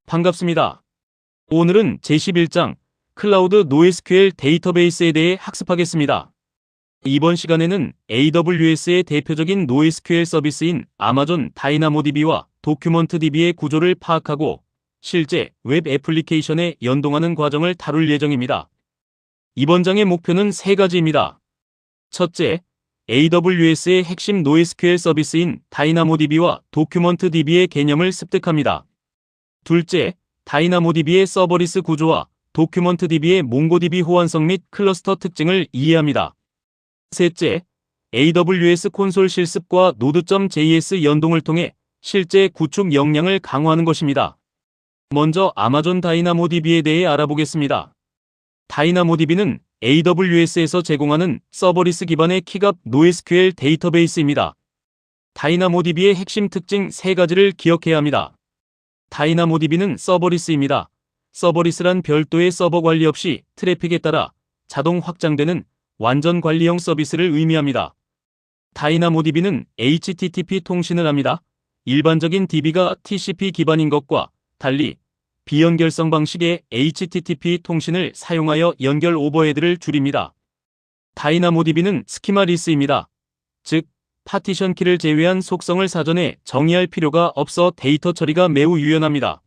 반갑습니다. 오늘은 제11장 클라우드 노에스큐엘 데이터베이스에 대해 학습하겠습니다. 이번 시간에는 AWS의 대표적인 노에스큐엘 서비스인 아마존 다이나모DB와 도큐먼트DB의 구조를 파악하고 실제 웹 애플리케이션에 연동하는 과정을 다룰 예정입니다. 이번 장의 목표는 세 가지입니다. 첫째, AWS의 핵심 노에스큐엘 서비스인 다이나모DB와 도큐먼트DB의 개념을 습득합니다. 둘째, 다이나모DB의 서버리스 구조와 도큐먼트DB의 몽고DB 호환성 및 클러스터 특징을 이해합니다. 셋째, AWS 콘솔 실습과 Node.js 연동을 통해 실제 구축 역량을 강화하는 것입니다. 먼저 아마존 다이나모DB에 대해 알아보겠습니다. 다이나모DB는 AWS에서 제공하는 서버리스 기반의 키갑 노에스큐엘 데이터베이스입니다. 다이나모DB의 핵심 특징 세 가지를 기억해야 합니다. 다이나모DB는 서버리스입니다. 서버리스란 별도의 서버 관리 없이 트래픽에 따라 자동 확장되는 완전 관리형 서비스를 의미합니다. 다이나모DB는 HTTP 통신을 합니다. 일반적인 DB가 TCP 기반인 것과 달리 비연결성 방식의 HTTP 통신을 사용하여 연결 오버헤드를 줄입니다. 다이나모DB는 스키마 리스입니다. 즉, 파티션 키를 제외한 속성을 사전에 정의할 필요가 없어 데이터 처리가 매우 유연합니다.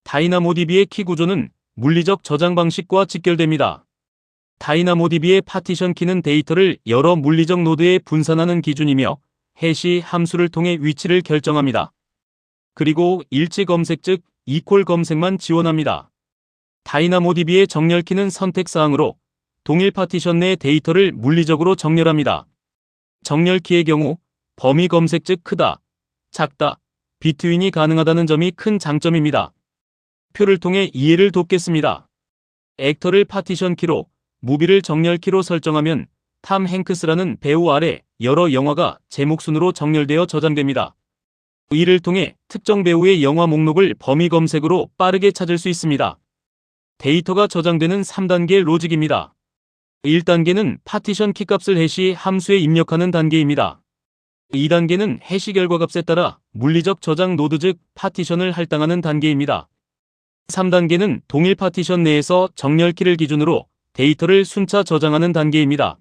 다이나모DB의 키 구조는 물리적 저장 방식과 직결됩니다. 다이나모DB의 파티션 키는 데이터를 여러 물리적 노드에 분산하는 기준이며 해시 함수를 통해 위치를 결정합니다. 그리고 일치 검색 즉 이퀄 검색만 지원합니다. 다이나모DB의 정렬 키는 선택 사항으로 동일 파티션 내 데이터를 물리적으로 정렬합니다. 정렬 키의 경우 범위 검색 즉 크다, 작다, 비트윈이 가능하다는 점이 큰 장점입니다. 표를 통해 이해를 돕겠습니다. 액터를 파티션 키로, 무비를 정렬 키로 설정하면 탐 행크스라는 배우 아래 여러 영화가 제목 순으로 정렬되어 저장됩니다. 이를 통해 특정 배우의 영화 목록을 범위 검색으로 빠르게 찾을 수 있습니다. 데이터가 저장되는 3단계 로직입니다. 1단계는 파티션 키값을 해시 함수에 입력하는 단계입니다. 2단계는 해시 결과값에 따라 물리적 저장 노드 즉 파티션을 할당하는 단계입니다. 3단계는 동일 파티션 내에서 정렬 키를 기준으로 데이터를 순차 저장하는 단계입니다.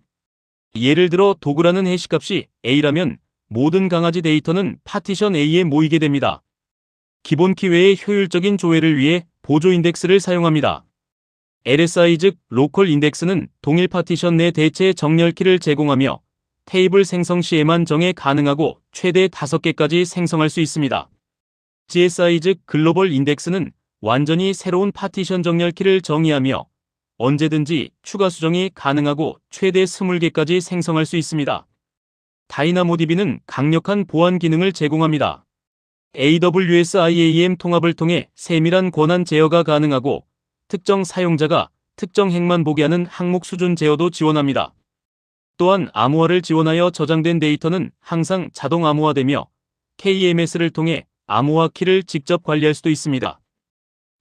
예를 들어 도그라는 해시값이 A라면 모든 강아지 데이터는 파티션 A에 모이게 됩니다. 기본 키 외에 효율적인 조회를 위해 보조 인덱스를 사용합니다. LSI 즉 로컬 인덱스는 동일 파티션 내 대체 정렬 키를 제공하며 테이블 생성 시에만 정해 가능하고 최대 5개까지 생성할 수 있습니다. GSI 즉 글로벌 인덱스는 완전히 새로운 파티션 정렬 키를 정의하며 언제든지 추가 수정이 가능하고 최대 20개까지 생성할 수 있습니다. 다이나모DB는 강력한 보안 기능을 제공합니다. AWS IAM 통합을 통해 세밀한 권한 제어가 가능하고 특정 사용자가 특정 행만 보게 하는 항목 수준 제어도 지원합니다. 또한 암호화를 지원하여 저장된 데이터는 항상 자동 암호화되며 KMS를 통해 암호화 키를 직접 관리할 수도 있습니다.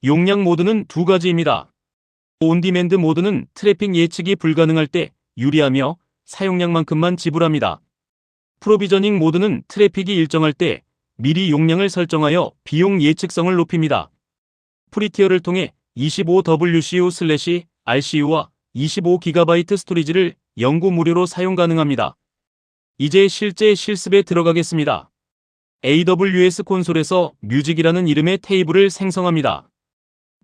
용량 모드는 두 가지입니다. 온디맨드 모드는 트래픽 예측이 불가능할 때 유리하며 사용량만큼만 지불합니다. 프로비저닝 모드는 트래픽이 일정할 때 미리 용량을 설정하여 비용 예측성을 높입니다. 프리티어를 통해 25WCU/RCU와 25GB 스토리지를 영구 무료로 사용 가능합니다. 이제 실제 실습에 들어가겠습니다. AWS 콘솔에서 뮤직이라는 이름의 테이블을 생성합니다.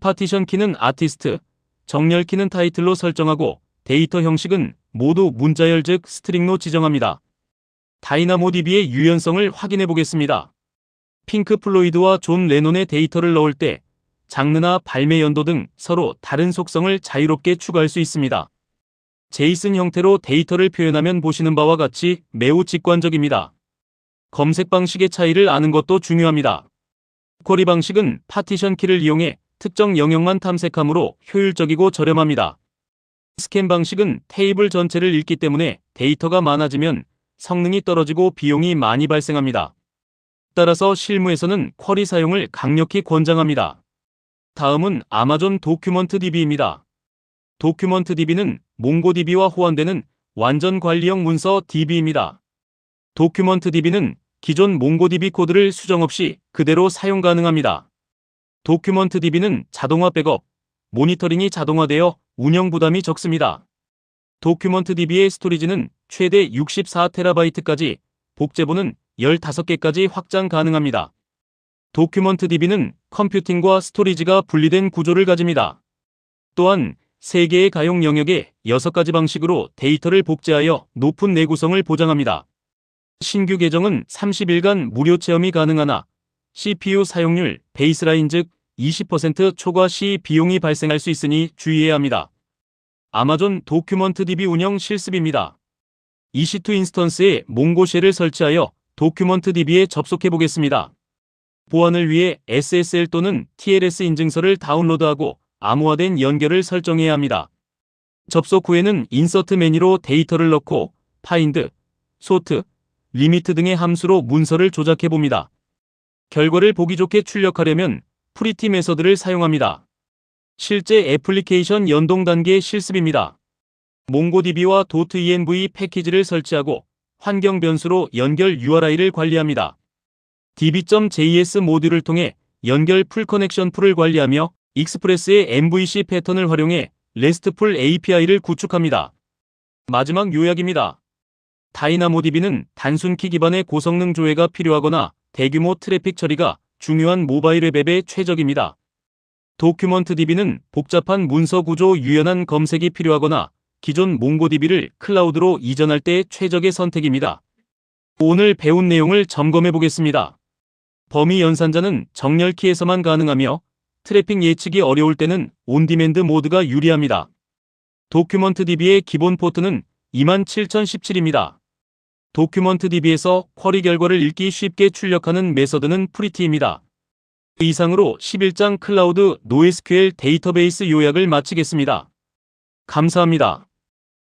파티션 키는 아티스트, 정렬 키는 타이틀로 설정하고 데이터 형식은 모두 문자열 즉 스트링로 지정합니다. 다이나모DB의 유연성을 확인해 보겠습니다. 핑크 플로이드와 존 레논의 데이터를 넣을 때 장르나 발매 연도 등 서로 다른 속성을 자유롭게 추가할 수 있습니다. 제이슨 형태로 데이터를 표현하면 보시는 바와 같이 매우 직관적입니다. 검색 방식의 차이를 아는 것도 중요합니다. 쿼리 방식은 파티션 키를 이용해 특정 영역만 탐색하므로 효율적이고 저렴합니다. 스캔 방식은 테이블 전체를 읽기 때문에 데이터가 많아지면 성능이 떨어지고 비용이 많이 발생합니다. 따라서 실무에서는 쿼리 사용을 강력히 권장합니다. 다음은 아마존 도큐먼트DB입니다. 도큐먼트DB는 몽고DB와 호환되는 완전 관리형 문서 DB입니다. 도큐먼트DB는 기존 몽고DB 코드를 수정 없이 그대로 사용 가능합니다. 도큐먼트 DB는 자동화 백업, 모니터링이 자동화되어 운영 부담이 적습니다. 도큐먼트 DB의 스토리지는 최대 64TB까지, 복제본은 15개까지 확장 가능합니다. 도큐먼트 DB는 컴퓨팅과 스토리지가 분리된 구조를 가집니다. 또한 3개의 가용 영역에 6가지 방식으로 데이터를 복제하여 높은 내구성을 보장합니다. 신규 계정은 30일간 무료 체험이 가능하나 CPU 사용률 베이스라인 즉 20% 초과 시 비용이 발생할 수 있으니 주의해야 합니다. 아마존 도큐먼트 DB 운영 실습입니다. EC2 인스턴스에 몽고쉘을 설치하여 도큐먼트 DB에 접속해 보겠습니다. 보안을 위해 SSL 또는 TLS 인증서를 다운로드하고 암호화된 연결을 설정해야 합니다. 접속 후에는 인서트 메뉴로 데이터를 넣고 파인드, 소트, 리미트 등의 함수로 문서를 조작해 봅니다. 결과를 보기 좋게 출력하려면 프리티 메서드를 사용합니다. 실제 애플리케이션 연동 단계 실습입니다. 몽고DB와 .env 패키지를 설치하고 환경 변수로 연결 URI를 관리합니다. db.js 모듈을 통해 연결 풀 커넥션 풀을 관리하며 익스프레스의 MVC 패턴을 활용해 RESTful API를 구축합니다. 마지막 요약입니다. 다이나모DB는 단순 키 기반의 고성능 조회가 필요하거나 대규모 트래픽 처리가 중요한 모바일 웹앱에 최적입니다. 도큐먼트 DB는 복잡한 문서 구조 유연한 검색이 필요하거나 기존 몽고DB를 클라우드로 이전할 때 최적의 선택입니다. 오늘 배운 내용을 점검해 보겠습니다. 범위 연산자는 정렬키에서만 가능하며 트래픽 예측이 어려울 때는 온디맨드 모드가 유리합니다. 도큐먼트 DB의 기본 포트는 27017입니다. 도큐먼트 DB에서 쿼리 결과를 읽기 쉽게 출력하는 메서드는 프리티입니다. 이상으로 11장 클라우드 NoSQL 데이터베이스 요약을 마치겠습니다. 감사합니다.